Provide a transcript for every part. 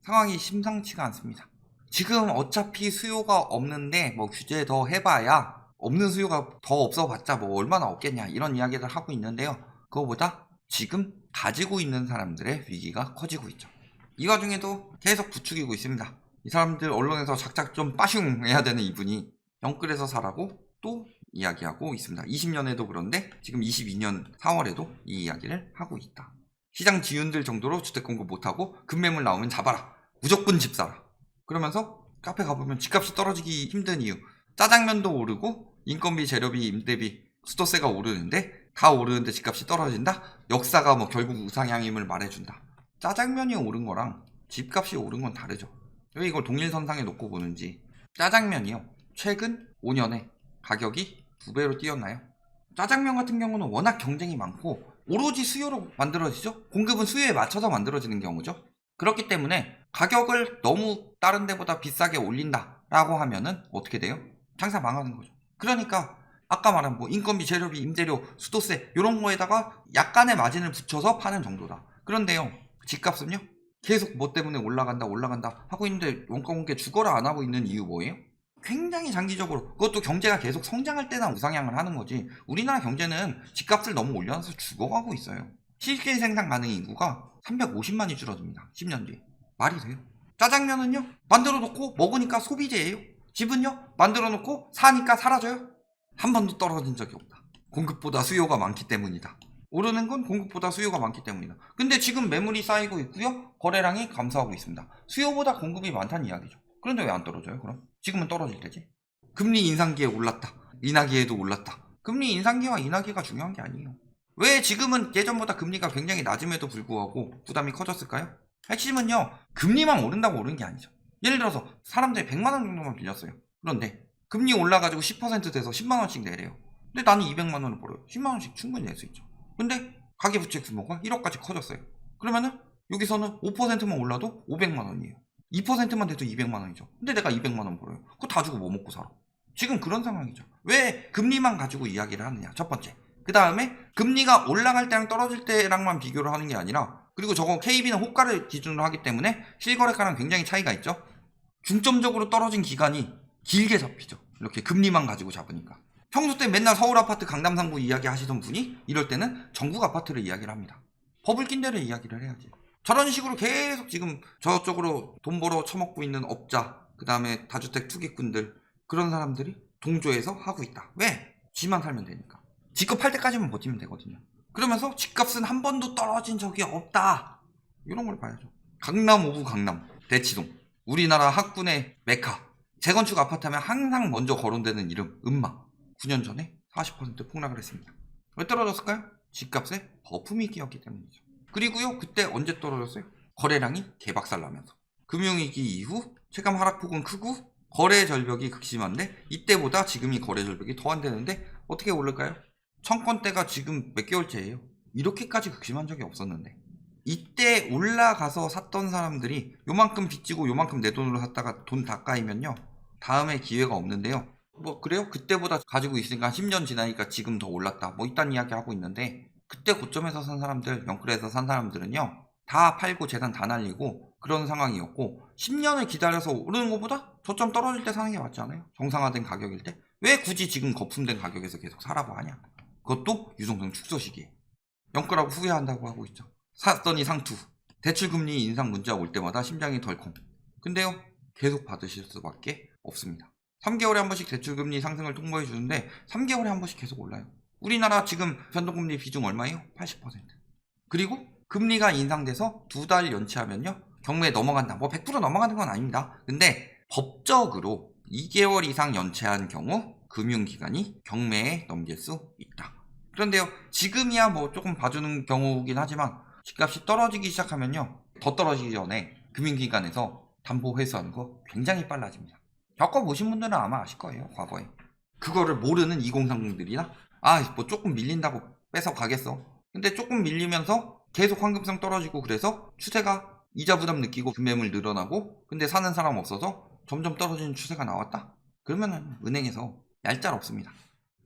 상황이 심상치가 않습니다. 지금 어차피 수요가 없는데 뭐 규제 더 해봐야 없는 수요가 더 없어봤자 뭐 얼마나 없겠냐 이런 이야기를 하고 있는데요. 그거보다 지금 가지고 있는 사람들의 위기가 커지고 있죠. 이 와중에도 계속 부추기고 있습니다. 이 사람들 언론에서 작작 좀 빠슝 해야 되는 이분이 영끌에서 사라고 또 이야기하고 있습니다. 20년에도 그런데 지금 22년 4월에도 이 이야기를 하고 있다. 시장 지윤들 정도로 주택 공급 못하고 급매물 나오면 잡아라. 무조건 집 사라. 그러면서 카페 가보면 집값이 떨어지기 힘든 이유. 짜장면도 오르고 인건비, 재료비, 임대비, 수도세가 오르는데 다 오르는데 집값이 떨어진다? 역사가 뭐 결국 우상향임을 말해준다. 짜장면이 오른 거랑 집값이 오른 건 다르죠. 왜 이걸 동일선상에 놓고 보는지. 짜장면이요. 최근 5년에 가격이 2배로 뛰었나요? 짜장면 같은 경우는 워낙 경쟁이 많고 오로지 수요로 만들어지죠. 공급은 수요에 맞춰서 만들어지는 경우죠. 그렇기 때문에 가격을 너무 다른 데보다 비싸게 올린다라고 하면은 어떻게 돼요? 장사 망하는 거죠. 그러니까 아까 말한 뭐 인건비, 재료비, 임대료, 수도세 이런 거에다가 약간의 마진을 붙여서 파는 정도다. 그런데요. 집값은요? 계속 뭐 때문에 올라간다 하고 있는데 원가 공개 죽어라 안 하고 있는 이유 뭐예요? 굉장히 장기적으로 그것도 경제가 계속 성장할 때나 우상향을 하는 거지. 우리나라 경제는 집값을 너무 올려놔서 죽어가고 있어요. 실질 생산 가능 인구가 350만이 줄어듭니다. 10년 뒤에. 말이 돼요? 짜장면은요? 만들어 놓고 먹으니까 소비재예요. 집은요? 만들어 놓고 사니까 사라져요. 한 번도 떨어진 적이 없다. 공급보다 수요가 많기 때문이다. 오르는 건 공급보다 수요가 많기 때문이다. 근데 지금 매물이 쌓이고 있고요. 거래량이 감소하고 있습니다. 수요보다 공급이 많다는 이야기죠. 그런데 왜 안 떨어져요 그럼? 지금은 떨어질 때지. 금리 인상기에 올랐다. 인하기에도 올랐다. 금리 인상기와 인하기가 중요한 게 아니에요. 왜 지금은 예전보다 금리가 굉장히 낮음에도 불구하고 부담이 커졌을까요? 핵심은요. 금리만 오른다고 오른 게 아니죠. 예를 들어서 사람들이 100만 원 정도만 빌렸어요. 그런데 금리 올라가지고 10% 돼서 10만 원씩 내래요. 근데 나는 200만 원을 벌어요. 10만 원씩 충분히 낼 수 있죠. 근데 가계부채 규모가 1억까지 커졌어요. 그러면은 여기서는 5%만 올라도 500만 원이에요. 2%만 돼도 200만 원이죠. 근데 내가 200만 원 벌어요. 그거 다 주고 뭐 먹고 살아? 지금 그런 상황이죠. 왜 금리만 가지고 이야기를 하느냐? 첫 번째. 그 다음에 금리가 올라갈 때랑 떨어질 때랑만 비교를 하는 게 아니라 그리고 저거 KB는 호가를 기준으로 하기 때문에 실거래가랑 굉장히 차이가 있죠. 중점적으로 떨어진 기간이 길게 잡히죠. 이렇게 금리만 가지고 잡으니까. 평소 때 맨날 서울 아파트 강남 상부 이야기 하시던 분이 이럴 때는 전국 아파트를 이야기를 합니다. 버블 낀 데를 이야기를 해야지. 저런 식으로 계속 지금 저쪽으로 돈 벌어 처먹고 있는 업자, 그 다음에 다주택 투기꾼들, 그런 사람들이 동조해서 하고 있다. 왜? 지만 살면 되니까. 집값 팔 때까지만 버티면 되거든요. 그러면서 집값은 한 번도 떨어진 적이 없다. 이런 걸 봐야죠. 강남 오브 강남, 대치동. 우리나라 학군의 메카. 재건축 아파트 하면 항상 먼저 거론되는 이름, 음마. 9년 전에 40% 폭락을 했습니다. 왜 떨어졌을까요? 집값에 거품이 끼었기 때문이죠. 그리고요, 그때 언제 떨어졌어요? 거래량이 개박살 나면서. 금융위기 이후 체감 하락폭은 크고 거래 절벽이 극심한데 이때보다 지금이 거래 절벽이 더 안 되는데 어떻게 오를까요? 청건대가 지금 몇 개월째예요. 이렇게까지 극심한 적이 없었는데 이때 올라가서 샀던 사람들이 요만큼 빚지고 요만큼 내 돈으로 샀다가 돈 다 까이면요 다음에 기회가 없는데요. 뭐 그래요? 그때보다 가지고 있으니까 10년 지나니까 지금 더 올랐다 뭐 이딴 이야기 하고 있는데 그때 고점에서 산 사람들, 영끌에서 산 사람들은요 다 팔고 재산 다 날리고 그런 상황이었고 10년을 기다려서 오르는 것보다 저점 떨어질 때 사는 게 맞지 않아요? 정상화된 가격일 때 왜 굳이 지금 거품된 가격에서 계속 사라고 하냐? 그것도 유동성 축소 시기에 영끌하고 후회한다고 하고 있죠. 샀더니 상투. 대출금리 인상 문자 올 때마다 심장이 덜컹. 근데요 계속 받으실 수밖에 없습니다. 3개월에 한 번씩 대출금리 상승을 통보해 주는데 3개월에 한 번씩 계속 올라요. 우리나라 지금 변동금리 비중 얼마예요? 80%. 그리고 금리가 인상돼서 2달 연체하면요 경매에 넘어간다. 뭐 100% 넘어가는 건 아닙니다. 근데 법적으로 2개월 이상 연체한 경우 금융기관이 경매에 넘길 수 있다. 그런데요 지금이야 뭐 조금 봐주는 경우긴 하지만 집값이 떨어지기 시작하면요 더 떨어지기 전에 금융기관에서 담보 회수하는 거 굉장히 빨라집니다. 겪어보신 분들은 아마 아실 거예요. 과거에 그거를 모르는 2030들이나 뭐 조금 밀린다고 뺏어 가겠어. 근데 조금 밀리면서 계속 환급성 떨어지고 그래서 추세가 이자 부담 느끼고 금매물 늘어나고 근데 사는 사람 없어서 점점 떨어지는 추세가 나왔다? 그러면은 은행에서 얄짤 없습니다.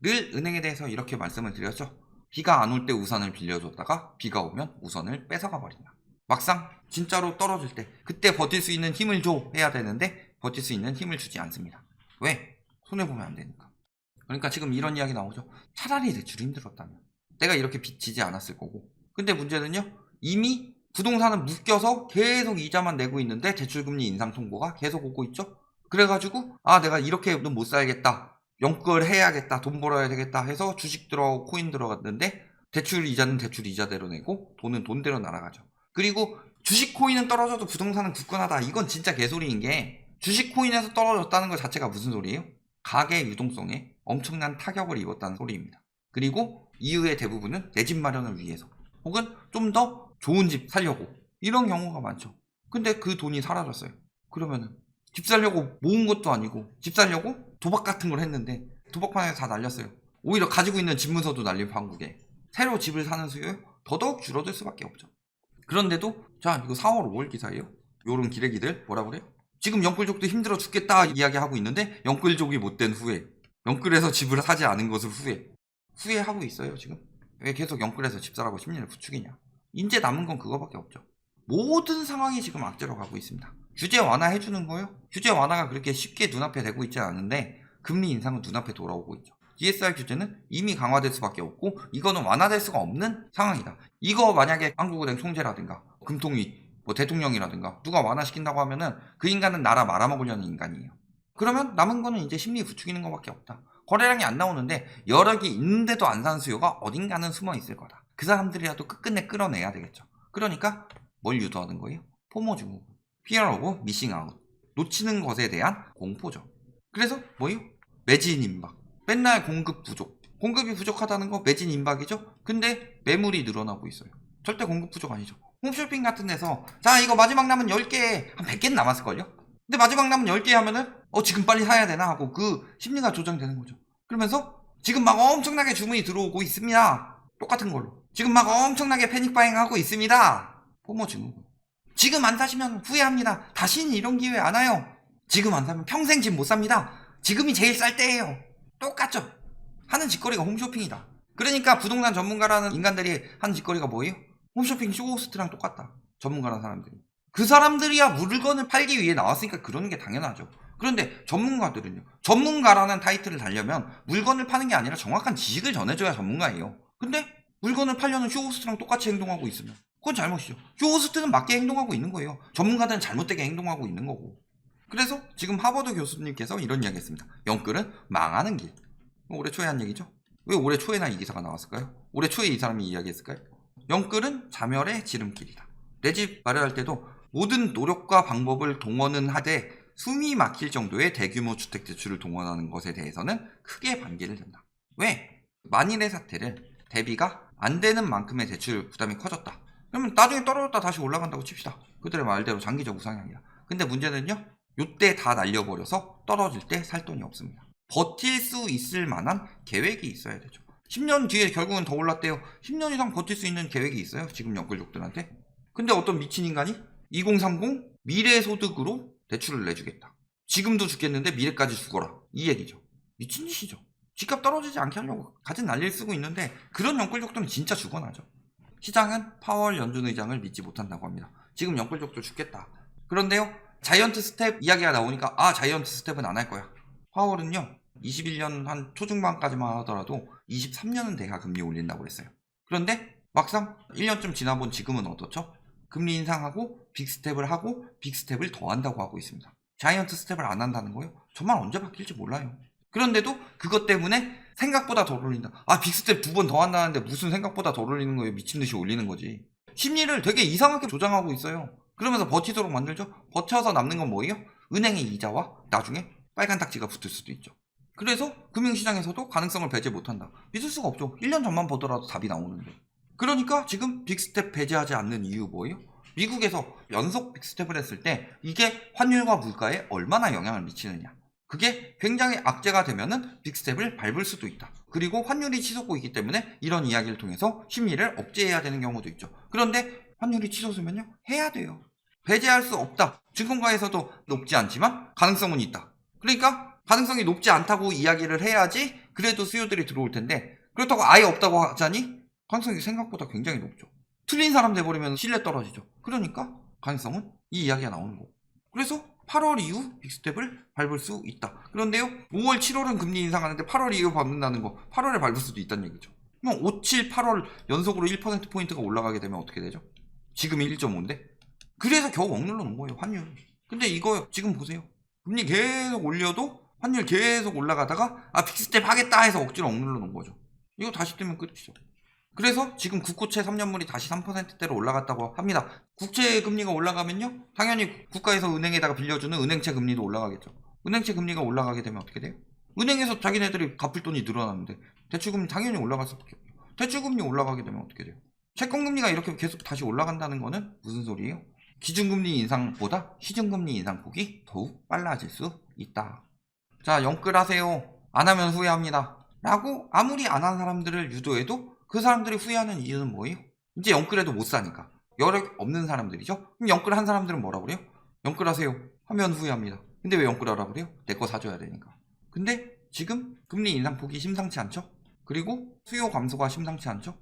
늘 은행에 대해서 이렇게 말씀을 드렸죠. 비가 안 올 때 우산을 빌려줬다가 비가 오면 우산을 뺏어가 버린다. 막상 진짜로 떨어질 때 그때 버틸 수 있는 힘을 줘 해야 되는데 버틸 수 있는 힘을 주지 않습니다. 왜? 손해보면 안 되니까. 그러니까 지금 이런 이야기 나오죠. 차라리 대출이 힘들었다면 내가 이렇게 빚 지지 않았을 거고. 근데 문제는요, 이미 부동산은 묶여서 계속 이자만 내고 있는데 대출금리 인상 통보가 계속 오고 있죠. 그래가지고 내가 이렇게는 못 살겠다, 연끌 해야겠다, 돈 벌어야 되겠다 해서 주식 들어가고 코인 들어갔는데 대출 이자는 대출 이자대로 내고 돈은 돈대로 날아가죠. 그리고 주식 코인은 떨어져도 부동산은 굳건하다, 이건 진짜 개소리인 게, 주식 코인에서 떨어졌다는 것 자체가 무슨 소리예요? 가계 유동성에 엄청난 타격을 입었다는 소리입니다. 그리고 이유의 대부분은 내 집 마련을 위해서 혹은 좀 더 좋은 집 살려고 이런 경우가 많죠. 근데 그 돈이 사라졌어요. 그러면은 집 살려고 모은 것도 아니고 집 살려고 도박 같은 걸 했는데 도박판에서 다 날렸어요. 오히려 가지고 있는 집문서도 날린 판국에 새로 집을 사는 수요요 더더욱 줄어들 수밖에 없죠. 그런데도 자, 이거 4월 5월 기사예요. 요런 기레기들 뭐라 그래요? 지금 영끌족도 힘들어 죽겠다 이야기하고 있는데 영끌족이 못된 후에, 영끌에서 집을 사지 않은 것을 후회하고 있어요. 지금 왜 계속 영끌에서 집 사라고 심리를 부추기냐. 이제 남은 건 그거밖에 없죠. 모든 상황이 지금 악재로 가고 있습니다. 규제 완화해주는 거요? 규제 완화가 그렇게 쉽게 눈앞에 되고 있지 않은데 금리 인상은 눈앞에 돌아오고 있죠. DSR 규제는 이미 강화될 수밖에 없고 이거는 완화될 수가 없는 상황이다. 이거 만약에 한국은행 총재라든가 금통위 대통령이라든가 누가 완화시킨다고 하면은 그 인간은 나라 말아먹으려는 인간이에요. 그러면 남은 거는 이제 심리 부추기는 것밖에 없다. 거래량이 안 나오는데 여러 개 있는데도 안 사는 수요가 어딘가는 숨어 있을 거다. 그 사람들이라도 끝끝내 끌어내야 되겠죠. 그러니까 뭘 유도하는 거예요? 포모 증후군, Fear of Missing Out, 놓치는 것에 대한 공포죠. 그래서 뭐예요? 매진 임박. 맨날 공급 부족. 공급이 부족하다는 거 매진 임박이죠. 근데 매물이 늘어나고 있어요. 절대 공급 부족 아니죠. 홈쇼핑 같은 데서 자, 이거 마지막 남은 10개 한 100개는 남았을걸요? 근데 마지막 남은 10개 하면은 지금 빨리 사야 되나 하고 그 심리가 조정되는 거죠. 그러면서 지금 막 엄청나게 주문이 들어오고 있습니다. 똑같은 걸로 지금 막 엄청나게 패닉바잉 하고 있습니다. 포모 증후군. 지금 안 사시면 후회합니다. 다시는 이런 기회 안 와요. 지금 안 사면 평생 집 못 삽니다. 지금이 제일 쌀 때예요. 똑같죠. 하는 짓거리가 홈쇼핑이다. 그러니까 부동산 전문가라는 인간들이 하는 짓거리가 뭐예요? 홈쇼핑 쇼호스트랑 똑같다. 전문가라는 사람들이. 그 사람들이야 물건을 팔기 위해 나왔으니까 그러는 게 당연하죠. 그런데 전문가들은요, 전문가라는 타이틀을 달려면 물건을 파는 게 아니라 정확한 지식을 전해줘야 전문가예요. 근데 물건을 팔려는 쇼호스트랑 똑같이 행동하고 있으면 그건 잘못이죠. 쇼호스트는 맞게 행동하고 있는 거예요. 전문가들은 잘못되게 행동하고 있는 거고. 그래서 지금 하버드 교수님께서 이런 이야기 했습니다. 영끌은 망하는 길. 올해 초에 한 얘기죠. 왜 올해 초에나 이 기사가 나왔을까요? 올해 초에 이 사람이 이야기했을까요? 영끌은 자멸의 지름길이다. 내 집 마련할 때도 모든 노력과 방법을 동원은 하되 숨이 막힐 정도의 대규모 주택 대출을 동원하는 것에 대해서는 크게 반기를 든다. 왜? 만일의 사태를 대비가 안 되는 만큼의 대출 부담이 커졌다. 그러면 나중에 떨어졌다 다시 올라간다고 칩시다. 그들의 말대로 장기적 우상향이다. 근데 문제는요, 요때 다 날려버려서 떨어질 때 살 돈이 없습니다. 버틸 수 있을 만한 계획이 있어야 되죠. 10년 뒤에 결국은 더 올랐대요. 10년 이상 버틸 수 있는 계획이 있어요, 지금 영끌족들한테? 근데 어떤 미친 인간이 2030 미래소득으로 대출을 내주겠다. 지금도 죽겠는데 미래까지 죽어라, 이 얘기죠. 미친 짓이죠. 집값 떨어지지 않게 하려고 가진 난리를 쓰고 있는데 그런 영끌족들은 진짜 죽어나죠. 시장은 파월 연준 의장을 믿지 못한다고 합니다. 지금 영끌족들 죽겠다. 그런데요, 자이언트 스텝 이야기가 나오니까 자이언트 스텝은 안 할 거야. 파월은요 21년 한 초중반까지만 하더라도 23년은 돼야 금리 올린다고 했어요. 그런데 막상 1년쯤 지나본 지금은 어떻죠? 금리 인상하고 빅스텝을 하고 빅스텝을 더 한다고 하고 있습니다. 자이언트 스텝을 안 한다는 거예요? 정말 언제 바뀔지 몰라요. 그런데도 그것 때문에 생각보다 더 올린다. 빅스텝 2번 더 한다는데 무슨 생각보다 더 올리는 거예요? 미친듯이 올리는 거지. 심리를 되게 이상하게 조장하고 있어요. 그러면서 버티도록 만들죠. 버텨서 남는 건 뭐예요? 은행의 이자와 나중에 빨간 딱지가 붙을 수도 있죠. 그래서 금융시장에서도 가능성을 배제 못한다. 믿을 수가 없죠. 1년 전만 보더라도 답이 나오는데. 그러니까 지금 빅스텝 배제하지 않는 이유 뭐예요? 미국에서 연속 빅스텝을 했을 때 이게 환율과 물가에 얼마나 영향을 미치느냐. 그게 굉장히 악재가 되면은 빅스텝을 밟을 수도 있다. 그리고 환율이 치솟고 있기 때문에 이런 이야기를 통해서 심리를 억제해야 되는 경우도 있죠. 그런데 환율이 치솟으면요, 해야 돼요. 배제할 수 없다. 증권가에서도 높지 않지만 가능성은 있다. 그러니까 가능성이 높지 않다고 이야기를 해야지 그래도 수요들이 들어올 텐데, 그렇다고 아예 없다고 하자니 가능성이 생각보다 굉장히 높죠. 틀린 사람 돼버리면 신뢰 떨어지죠. 그러니까 가능성은 이 이야기가 나오는 거고. 그래서 8월 이후 빅스텝을 밟을 수 있다. 그런데요, 5월, 7월은 금리 인상하는데 8월 이후 밟는다는 거 8월에 밟을 수도 있다는 얘기죠. 그럼 5, 7, 8월 연속으로 1%포인트가 올라가게 되면 어떻게 되죠? 지금 1.5인데? 그래서 겨우 억눌러 놓은 거예요, 환율. 근데 이거 지금 보세요. 금리 계속 올려도 환율 계속 올라가다가 빅스텝 하겠다 해서 억지로 억눌러 놓은 거죠. 이거 다시 뜨면 끝이죠. 그래서 지금 국고채 3년물이 다시 3%대로 올라갔다고 합니다. 국채 금리가 올라가면요, 당연히 국가에서 은행에다가 빌려주는 은행채 금리도 올라가겠죠. 은행채 금리가 올라가게 되면 어떻게 돼요? 은행에서 자기네들이 갚을 돈이 늘어나는데 대출금리 당연히 올라갈 수밖에 없죠. 대출금리 올라가게 되면 어떻게 돼요? 채권금리가 이렇게 계속 다시 올라간다는 거는 무슨 소리예요? 기준금리 인상보다 시중금리 인상폭이 더욱 빨라질 수 있다. 자, 영끌하세요. 안 하면 후회합니다. 라고 아무리 안 한 사람들을 유도해도 그 사람들이 후회하는 이유는 뭐예요? 이제 영끌해도 못 사니까. 여력 없는 사람들이죠? 그럼 영끌한 사람들은 뭐라고 그래요? 영끌하세요. 하면 후회합니다. 근데 왜 영끌하라고 그래요? 내 거 사줘야 되니까. 근데 지금 금리 인상폭이 심상치 않죠? 그리고 수요 감소가 심상치 않죠?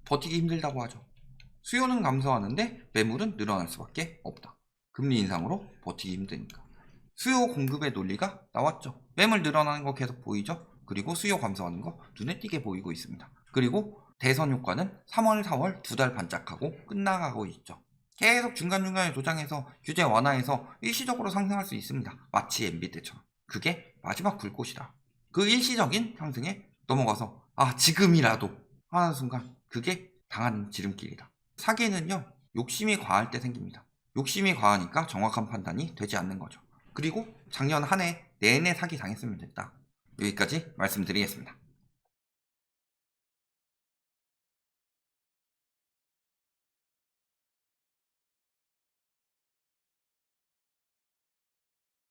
버티기 힘들다고 하죠. 수요는 감소하는데 매물은 늘어날 수밖에 없다. 금리 인상으로 버티기 힘드니까. 수요 공급의 논리가 나왔죠. 매물 늘어나는 거 계속 보이죠? 그리고 수요 감소하는 거 눈에 띄게 보이고 있습니다. 그리고 대선 효과는 3월, 4월 2달 반짝하고 끝나가고 있죠. 계속 중간중간에 조장해서 규제 완화해서 일시적으로 상승할 수 있습니다. 마치 MB 때처럼. 그게 마지막 불꽃이다. 그 일시적인 상승에 넘어가서 지금이라도 하는 순간 그게 당하는 지름길이다. 사기는요, 욕심이 과할 때 생깁니다. 욕심이 과하니까 정확한 판단이 되지 않는 거죠. 그리고 작년 한 해 내내 사기 당했으면 됐다. 여기까지 말씀드리겠습니다.